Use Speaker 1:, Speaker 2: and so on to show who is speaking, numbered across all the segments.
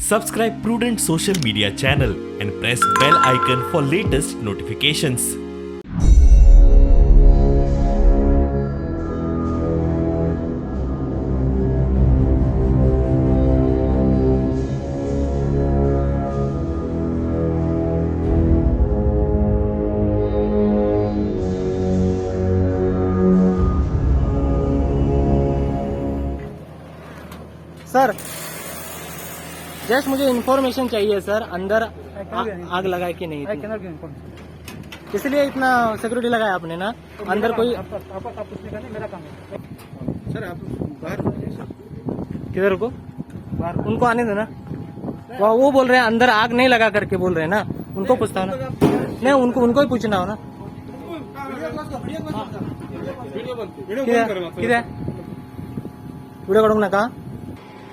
Speaker 1: Subscribe Prudent social media channel and press bell icon for latest notifications.
Speaker 2: Sir just मुझे information चाहिए sir, अंदर आग लगाए कि नहीं थी। इसलिए इतना सिक्योरिटी लगाया आपने ना, अंदर कोई
Speaker 3: मेरा काम है सर। आप बाहर
Speaker 2: किधर को बाहर उनको आने दो ना। वो बोल रहे हैं अंदर आग नहीं लगा करके बोल रहे हैं ना, उनको पूछता हूँ ना। नहीं, उनको ही पूछना हो ना। किधर वीडियो करूँगा ना, कहा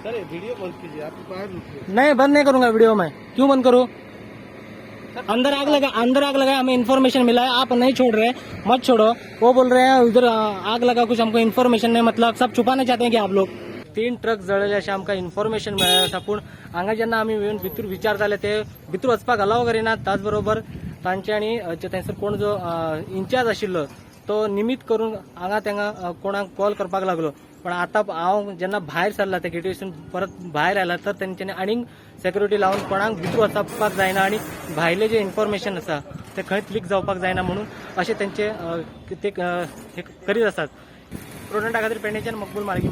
Speaker 3: सर वीडियो बंद कीजिए, आप बाहर रुकिए।
Speaker 2: नहीं, बंद नहीं करूंगा वीडियो में। क्यों बंद करूं? अंदर आग लगा, हमें इन्फॉर्मेशन मिला है, आप नहीं छोड़ रहे, मत छोड़ो। वो बोल रहे हैं उधर आग लगा, कुछ हमको इन्फॉर्मेशन नहीं, मतलब सब छुपाना चाहते हैं कि आप लोग। 3 ट्रक जळले असे आमका इन्फॉर्मेशन मिळालं आसा, पूण हांगा जेन्ना आमी येवन भितर विचार जाले ते भितर वचपाक अलाव करिना। त्याच बरोबर तांचे आनी थंयसर कोण जो इन्चार्ज आशिल्लो तो निमित करून हांगा तांकां कोणाक कॉल करपाक लागलो। पण आता हांव जेन्ना भायर सरला त्या गेटीसून परत भायर आयला तर तेंच्यांनी आनीक सेक्युरिटी लावन कोणाक भितर वचपाक जायना आनी भायले जे इन्फॉर्मेशन आसा ते खंयच लीक जावपाक जायना म्हणून अशें तेंचे ते हे करीत आसात। प्रुडंटा खातीर पेडणेच्यान मकबूल माळगी.